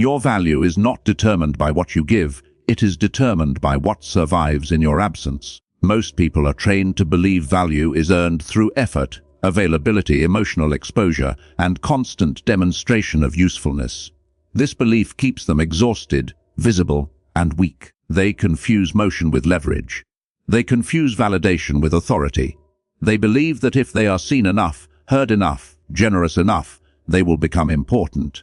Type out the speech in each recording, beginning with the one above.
Your value is not determined by what you give, it is determined by what survives in your absence. Most people are trained to believe value is earned through effort, availability, emotional exposure, and constant demonstration of usefulness. This belief keeps them exhausted, visible, and weak. They confuse motion with leverage. They confuse validation with authority. They believe that if they are seen enough, heard enough, generous enough, they will become important.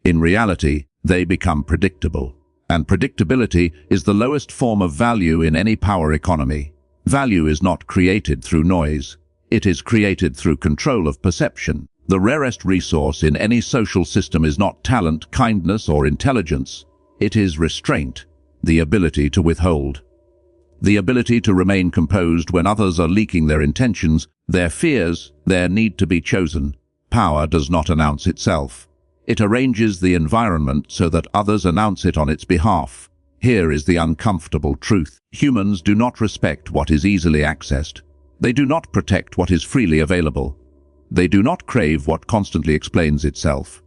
In reality, they become predictable. And predictability is the lowest form of value in any power economy. Value is not created through noise. It is created through control of perception. The rarest resource in any social system is not talent, kindness, or intelligence. It is restraint, the ability to withhold. The ability to remain composed when others are leaking their intentions, their fears, their need to be chosen. Power does not announce itself. It arranges the environment so that others announce it on its behalf. Here is the uncomfortable truth. Humans do not respect what is easily accessed. They do not protect what is freely available. They do not crave what constantly explains itself.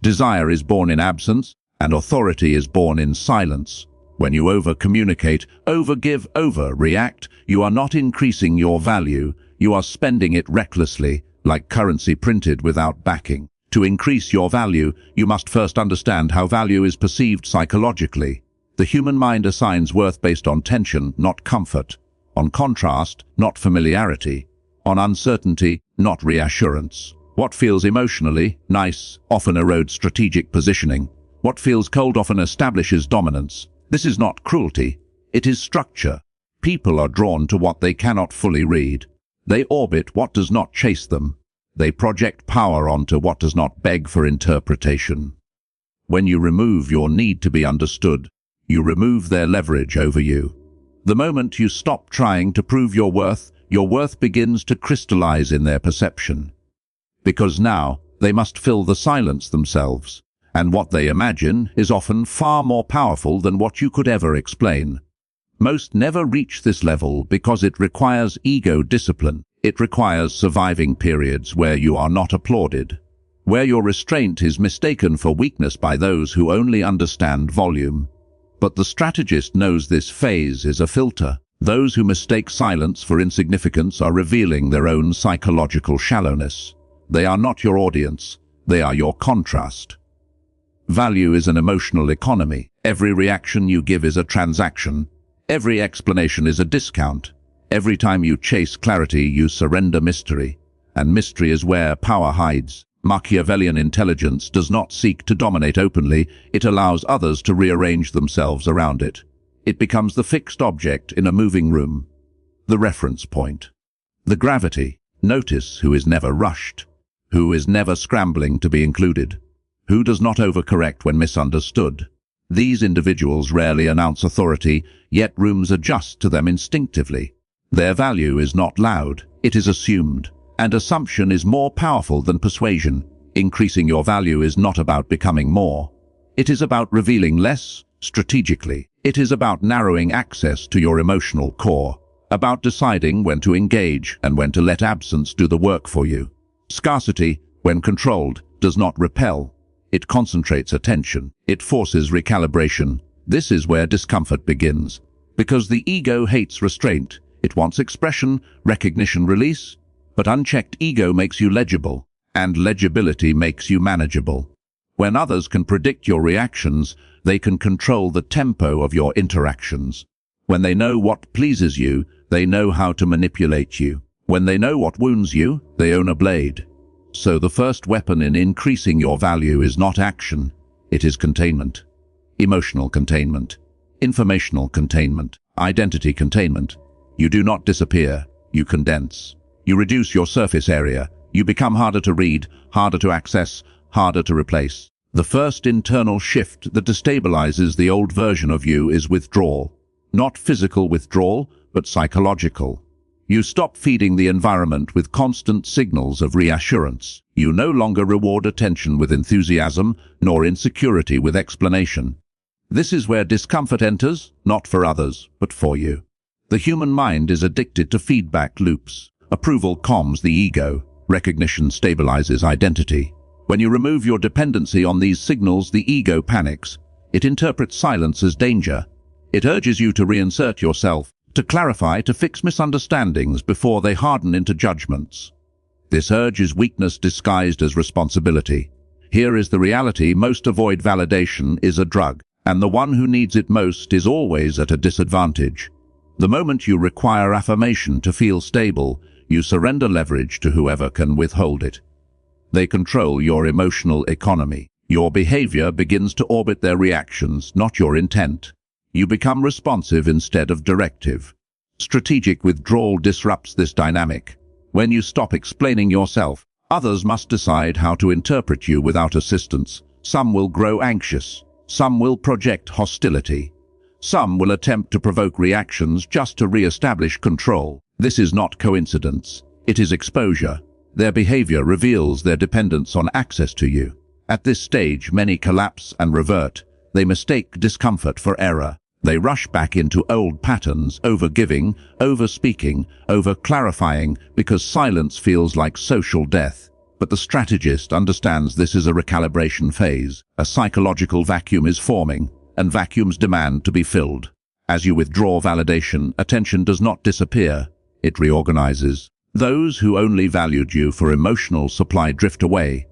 Desire is born in absence, and authority is born in silence. When you over-communicate, over-give, over-react, you are not increasing your value, you are spending it recklessly, like currency printed without backing. To increase your value, you must first understand how value is perceived psychologically. The human mind assigns worth based on tension, not comfort, on contrast, not familiarity, on uncertainty, not reassurance. What feels emotionally nice often erodes strategic positioning. What feels cold often establishes dominance. This is not cruelty, it is structure. People are drawn to what they cannot fully read. They orbit what does not chase them. They project power onto what does not beg for interpretation. When you remove your need to be understood, you remove their leverage over you. The moment you stop trying to prove your worth begins to crystallize in their perception. Because now, they must fill the silence themselves, and what they imagine is often far more powerful than what you could ever explain. Most never reach this level because it requires ego discipline. It requires surviving periods where you are not applauded, where your restraint is mistaken for weakness by those who only understand volume. But the strategist knows this phase is a filter. Those who mistake silence for insignificance are revealing their own psychological shallowness. They are not your audience, they are your contrast. Value is an emotional economy. Every reaction you give is a transaction. Every explanation is a discount. Every time you chase clarity, you surrender mystery. And mystery is where power hides. Machiavellian intelligence does not seek to dominate openly, it allows others to rearrange themselves around it. It becomes the fixed object in a moving room. The reference point. The gravity. Notice who is never rushed. Who is never scrambling to be included. Who does not overcorrect when misunderstood. These individuals rarely announce authority, yet rooms adjust to them instinctively. Their value is not loud, it is assumed, and assumption is more powerful than persuasion. Increasing your value is not about becoming more. It is about revealing less, strategically. It is about narrowing access to your emotional core, about deciding when to engage and when to let absence do the work for you. Scarcity, when controlled, does not repel. It concentrates attention. It forces recalibration. This is where discomfort begins. Because the ego hates restraint. It wants expression, recognition, release. But unchecked ego makes you legible, and legibility makes you manageable. When others can predict your reactions, they can control the tempo of your interactions. When they know what pleases you, they know how to manipulate you. When they know what wounds you, they own a blade. So the first weapon in increasing your value is not action, it is containment. Emotional containment, informational containment, identity containment. You do not disappear, you condense. You reduce your surface area. You become harder to read, harder to access, harder to replace. The first internal shift that destabilizes the old version of you is withdrawal. Not physical withdrawal, but psychological. You stop feeding the environment with constant signals of reassurance. You no longer reward attention with enthusiasm, nor insecurity with explanation. This is where discomfort enters, not for others, but for you. The human mind is addicted to feedback loops. Approval calms the ego. Recognition stabilizes identity. When you remove your dependency on these signals, the ego panics. It interprets silence as danger. It urges you to reinsert yourself, to clarify, to fix misunderstandings before they harden into judgments. This urge is weakness disguised as responsibility. Here is the reality: most avoid validation is a drug, and the one who needs it most is always at a disadvantage. The moment you require affirmation to feel stable, you surrender leverage to whoever can withhold it. They control your emotional economy. Your behavior begins to orbit their reactions, not your intent. You become responsive instead of directive. Strategic withdrawal disrupts this dynamic. When you stop explaining yourself, others must decide how to interpret you without assistance. Some will grow anxious. Some will project hostility. Some will attempt to provoke reactions just to re-establish control. This is not coincidence. It is exposure. Their behavior reveals their dependence on access to you. At this stage, many collapse and revert. They mistake discomfort for error. They rush back into old patterns, over-giving, over-speaking, over-clarifying, because silence feels like social death. But the strategist understands this is a recalibration phase. A psychological vacuum is forming, and vacuums demand to be filled. As you withdraw validation, attention does not disappear. It reorganizes. Those who only valued you for emotional supply drift away.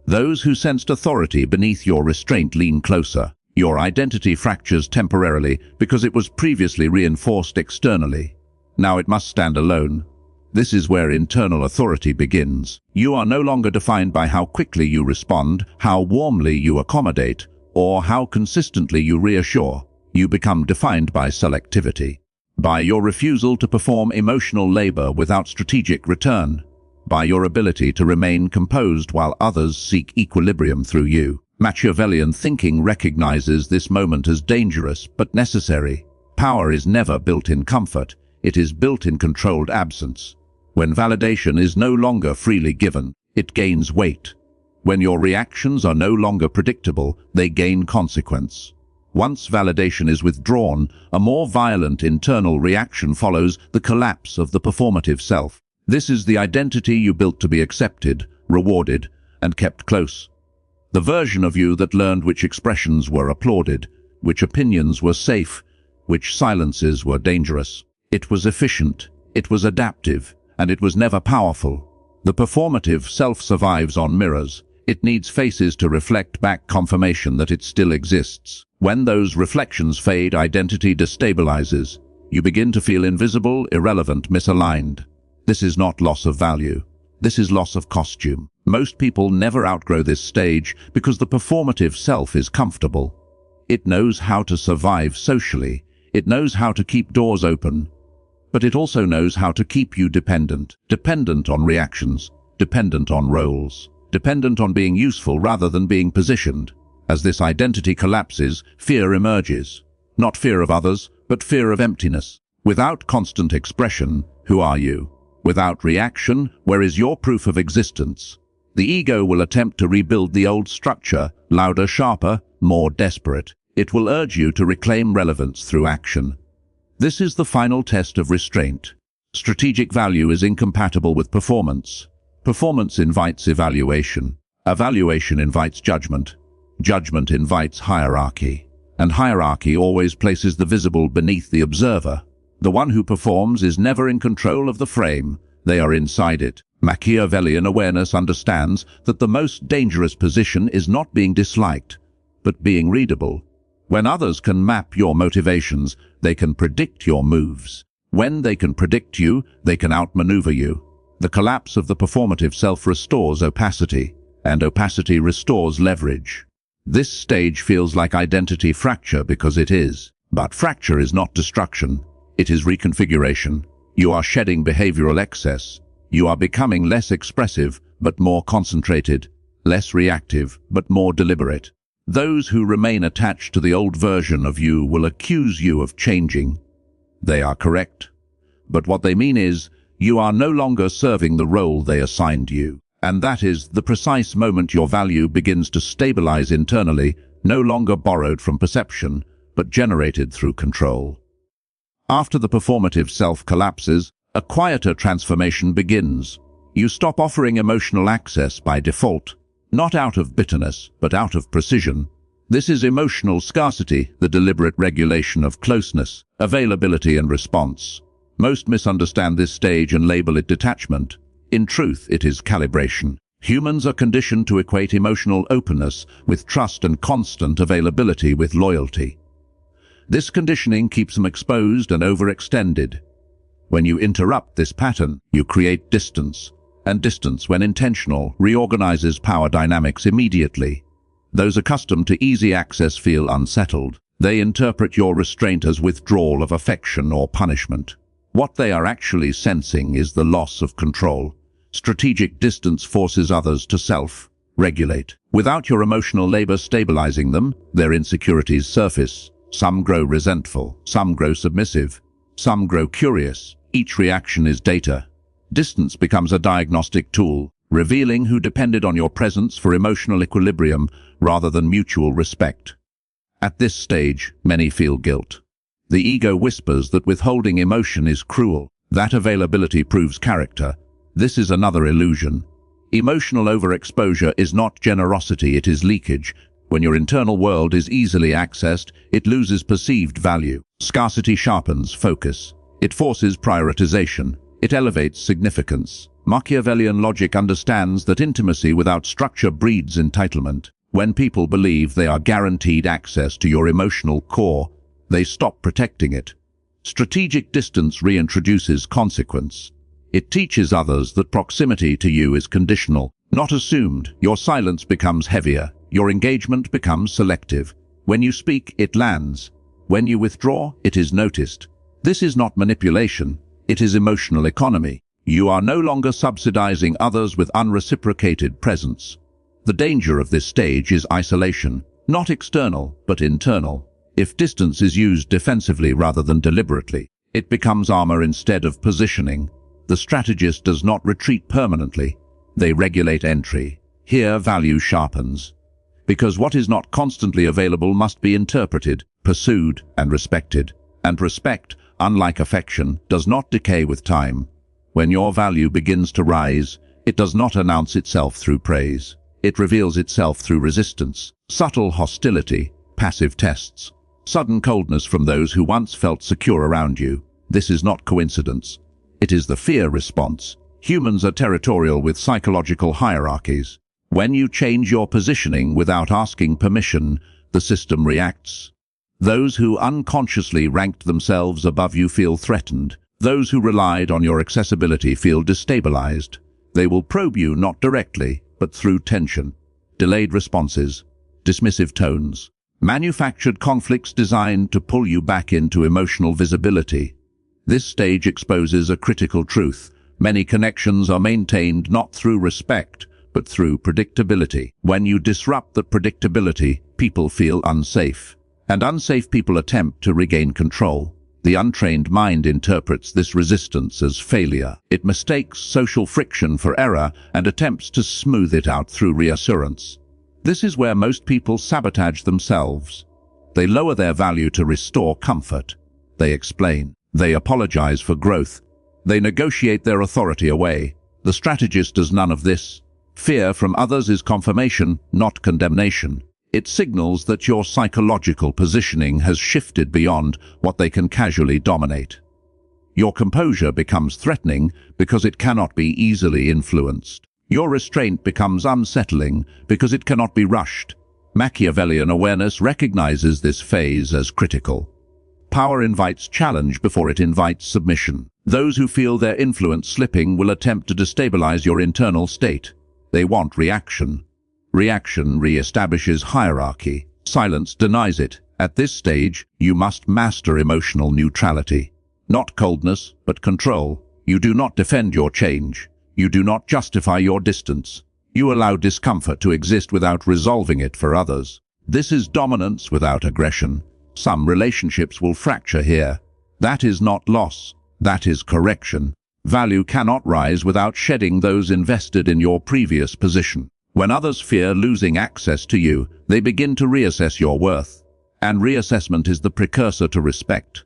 Those who sensed authority beneath your restraint lean closer. Your identity fractures temporarily because it was previously reinforced externally. Now it must stand alone. This is where internal authority begins. You are no longer defined by how quickly you respond, how warmly you accommodate, or how consistently you reassure. You become defined by selectivity, by your refusal to perform emotional labor without strategic return, by your ability to remain composed while others seek equilibrium through you. Machiavellian thinking recognizes this moment as dangerous but necessary. Power is never built in comfort. It is built in controlled absence. When validation is no longer freely given, it gains weight. When your reactions are no longer predictable, they gain consequence. Once validation is withdrawn, a more violent internal reaction follows: the collapse of the performative self. This is the identity you built to be accepted, rewarded, and kept close. The version of you that learned which expressions were applauded, which opinions were safe, which silences were dangerous. It was efficient, it was adaptive, and it was never powerful. The performative self survives on mirrors. It needs faces to reflect back confirmation that it still exists. When those reflections fade, identity destabilizes. You begin to feel invisible, irrelevant, misaligned. This is not loss of value. This is loss of costume. Most people never outgrow this stage because the performative self is comfortable. It knows how to survive socially. It knows how to keep doors open. But it also knows how to keep you dependent. Dependent on reactions. Dependent on roles. Dependent on being useful rather than being positioned. As this identity collapses, fear emerges. Not fear of others, but fear of emptiness. Without constant expression, who are you? Without reaction, where is your proof of existence? The ego will attempt to rebuild the old structure, louder, sharper, more desperate. It will urge you to reclaim relevance through action. This is the final test of restraint. Strategic value is incompatible with performance. Performance invites evaluation. Evaluation invites judgment. Judgment invites hierarchy. And hierarchy always places the visible beneath the observer. The one who performs is never in control of the frame. They are inside it. Machiavellian awareness understands that the most dangerous position is not being disliked, but being readable. When others can map your motivations, they can predict your moves. When they can predict you, they can outmaneuver you. The collapse of the performative self restores opacity, and opacity restores leverage. This stage feels like identity fracture because it is. But fracture is not destruction. It is reconfiguration. You are shedding behavioral excess. You are becoming less expressive, but more concentrated, less reactive, but more deliberate. Those who remain attached to the old version of you will accuse you of changing. They are correct. But what they mean is, you are no longer serving the role they assigned you. And that is the precise moment your value begins to stabilize internally, no longer borrowed from perception, but generated through control. After the performative self collapses, a quieter transformation begins. You stop offering emotional access by default. not out of bitterness, but out of precision. This is emotional scarcity, the deliberate regulation of closeness, availability and response. Most misunderstand this stage and label it detachment. In truth, it is calibration. Humans are conditioned to equate emotional openness with trust and constant availability with loyalty. This conditioning keeps them exposed and overextended. When you interrupt this pattern, you create distance, and distance, when intentional, reorganizes power dynamics immediately. Those accustomed to easy access feel unsettled. They interpret your restraint as withdrawal of affection or punishment. What they are actually sensing is the loss of control. Strategic distance forces others to self-regulate. Without your emotional labor stabilizing them, their insecurities surface. Some grow resentful, some grow submissive, some grow curious. Each reaction is data. Distance becomes a diagnostic tool, revealing who depended on your presence for emotional equilibrium rather than mutual respect. At this stage, many feel guilt. The ego whispers that withholding emotion is cruel, that availability proves character. This is another illusion. Emotional overexposure is not generosity, it is leakage. When your internal world is easily accessed, it loses perceived value. Scarcity sharpens focus. It forces prioritization. It elevates significance. Machiavellian logic understands that intimacy without structure breeds entitlement. When people believe they are guaranteed access to your emotional core, they stop protecting it. Strategic distance reintroduces consequence. It teaches others that proximity to you is conditional, not assumed. Your silence becomes heavier. Your engagement becomes selective. When you speak, it lands. When you withdraw, it is noticed. This is not manipulation. It is emotional economy. You are no longer subsidizing others with unreciprocated presence. The danger of this stage is isolation, not external, but internal. If distance is used defensively rather than deliberately, it becomes armor instead of positioning. The strategist does not retreat permanently. They regulate entry. Here, value sharpens. Because what is not constantly available must be interpreted, pursued, and respected. And respect, unlike affection, does not decay with time. When your value begins to rise, it does not announce itself through praise. It reveals itself through resistance, subtle hostility, passive tests, sudden coldness from those who once felt secure around you. This is not coincidence. It is the fear response. Humans are territorial with psychological hierarchies. When you change your positioning without asking permission, the system reacts. Those who unconsciously ranked themselves above you feel threatened. Those who relied on your accessibility feel destabilized. They will probe you not directly, but through tension, delayed responses, dismissive tones, manufactured conflicts designed to pull you back into emotional visibility. This stage exposes a critical truth. Many connections are maintained not through respect, but through predictability. When you disrupt that predictability, people feel unsafe. And unsafe people attempt to regain control. The untrained mind interprets this resistance as failure. It mistakes social friction for error and attempts to smooth it out through reassurance. This is where most people sabotage themselves. They lower their value to restore comfort. They explain. They apologize for growth. They negotiate their authority away. The strategist does none of this. Fear from others is confirmation, not condemnation. It signals that your psychological positioning has shifted beyond what they can casually dominate. Your composure becomes threatening because it cannot be easily influenced. Your restraint becomes unsettling because it cannot be rushed. Machiavellian awareness recognizes this phase as critical. Power invites challenge before it invites submission. Those who feel their influence slipping will attempt to destabilize your internal state. They want reaction. Reaction re-establishes hierarchy. Silence denies it. At this stage, you must master emotional neutrality. Not coldness, but control. You do not defend your change. You do not justify your distance. You allow discomfort to exist without resolving it for others. This is dominance without aggression. Some relationships will fracture here. That is not loss. That is correction. Value cannot rise without shedding those invested in your previous position. When others fear losing access to you, they begin to reassess your worth. And reassessment is the precursor to respect.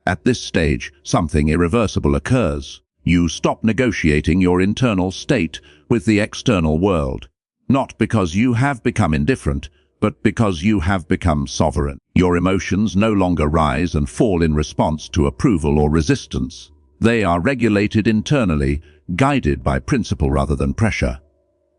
At this stage, something irreversible occurs. You stop negotiating your internal state with the external world. Not because you have become indifferent, but because you have become sovereign. Your emotions no longer rise and fall in response to approval or resistance. They are regulated internally, guided by principle rather than pressure.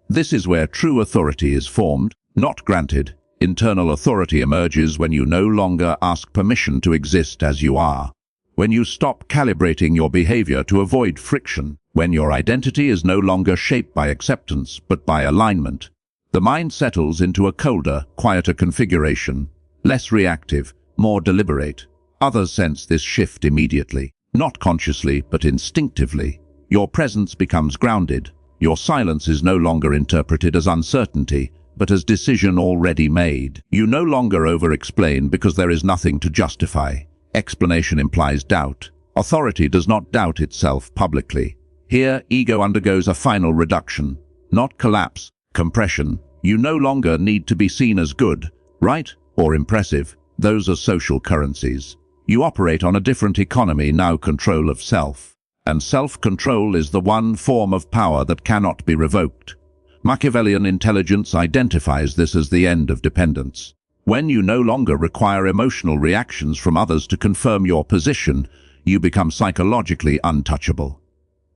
This is where true authority is formed, not granted. Internal authority emerges when you no longer ask permission to exist as you are. When you stop calibrating your behavior to avoid friction. When your identity is no longer shaped by acceptance, but by alignment. The mind settles into a colder, quieter configuration, less reactive, more deliberate. Others sense this shift immediately, not consciously, but instinctively. Your presence becomes grounded. Your silence is no longer interpreted as uncertainty, but as decision already made. You no longer over-explain because there is nothing to justify. Explanation implies doubt. Authority does not doubt itself publicly. Here, ego undergoes a final reduction, not collapse, compression. You no longer need to be seen as good, right, or impressive. Those are social currencies. You operate on a different economy, now control of self. And self-control is the one form of power that cannot be revoked. Machiavellian intelligence identifies this as the end of dependence. When you no longer require emotional reactions from others to confirm your position, you become psychologically untouchable.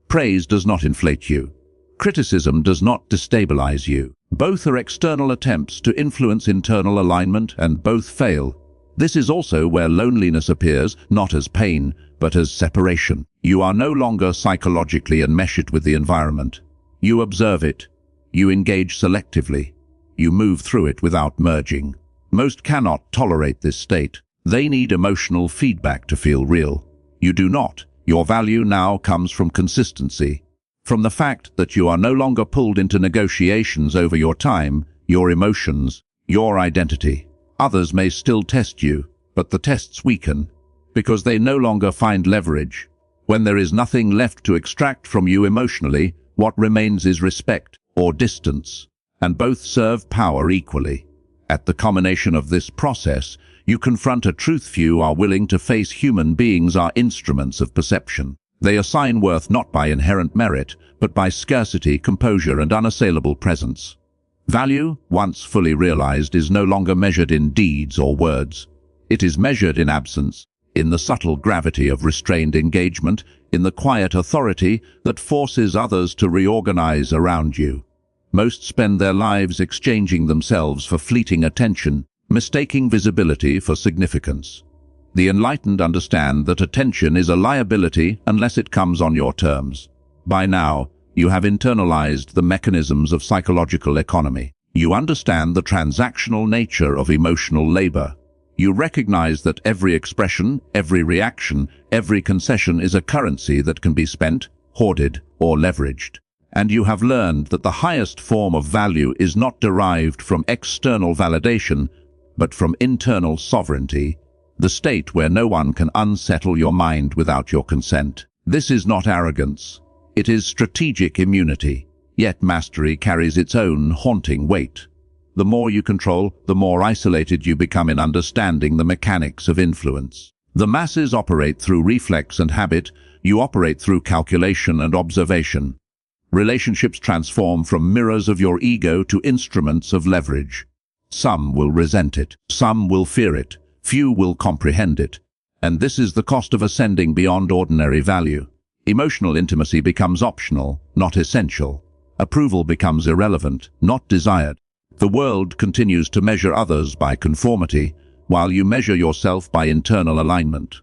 Praise does not inflate you. Criticism does not destabilize you. Both are external attempts to influence internal alignment, and both fail. This is also where loneliness appears, not as pain, but as separation. You are no longer psychologically enmeshed with the environment. You observe it. You engage selectively. You move through it without merging. Most cannot tolerate this state. They need emotional feedback to feel real. You do not. Your value now comes from consistency, from the fact that you are no longer pulled into negotiations over your time, your emotions, your identity. Others may still test you, but the tests weaken, because they no longer find leverage. When there is nothing left to extract from you emotionally, what remains is respect or distance, and both serve power equally. At the culmination of this process, you confront a truth few are willing to face. Human beings are instruments of perception. They assign worth not by inherent merit, but by scarcity, composure, and unassailable presence. Value, once fully realized, is no longer measured in deeds or words. It is measured in absence, in the subtle gravity of restrained engagement, in the quiet authority that forces others to reorganize around you. Most spend their lives exchanging themselves for fleeting attention, mistaking visibility for significance. The enlightened understand that attention is a liability unless it comes on your terms. By now, you have internalized the mechanisms of psychological economy. You understand the transactional nature of emotional labor. You recognize that every expression, every reaction, every concession is a currency that can be spent, hoarded, or leveraged. And you have learned that the highest form of value is not derived from external validation, but from internal sovereignty, the state where no one can unsettle your mind without your consent. This is not arrogance. It is strategic immunity. Yet mastery carries its own haunting weight. The more you control, the more isolated you become in understanding the mechanics of influence. The masses operate through reflex and habit. You operate through calculation and observation. Relationships transform from mirrors of your ego to instruments of leverage. Some will resent it, some will fear it, few will comprehend it. And this is the cost of ascending beyond ordinary value. Emotional intimacy becomes optional, not essential. Approval becomes irrelevant, not desired. The world continues to measure others by conformity, while you measure yourself by internal alignment.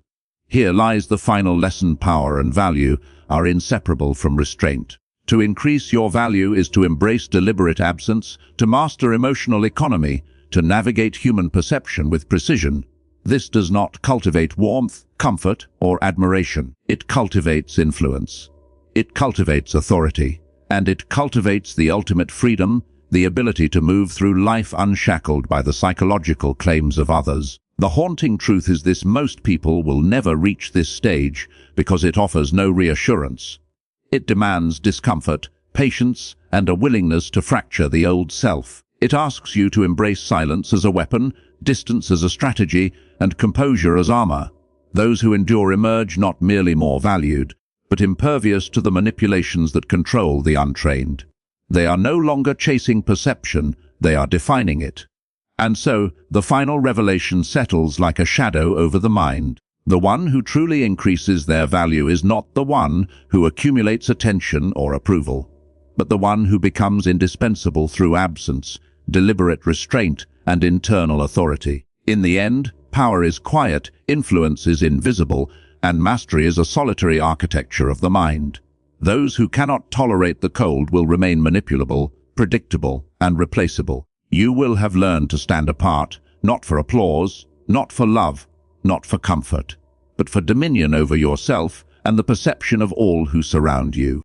Here lies the final lesson: power and value are inseparable from restraint. To increase your value is to embrace deliberate absence, to master emotional economy, to navigate human perception with precision. This does not cultivate warmth, comfort, or admiration. It cultivates influence. It cultivates authority. And it cultivates the ultimate freedom, the ability to move through life unshackled by the psychological claims of others. The haunting truth is this: most people will never reach this stage because it offers no reassurance. It demands discomfort, patience, and a willingness to fracture the old self. It asks you to embrace silence as a weapon, distance as a strategy, and composure as armor. Those who endure emerge not merely more valued, but impervious to the manipulations that control the untrained. They are no longer chasing perception, they are defining it. And so, the final revelation settles like a shadow over the mind. The one who truly increases their value is not the one who accumulates attention or approval, but the one who becomes indispensable through absence, deliberate restraint, and internal authority. In the end, power is quiet, influence is invisible, and mastery is a solitary architecture of the mind. Those who cannot tolerate the cold will remain manipulable, predictable, and replaceable. You will have learned to stand apart, not for applause, not for love, not for comfort, but for dominion over yourself and the perception of all who surround you.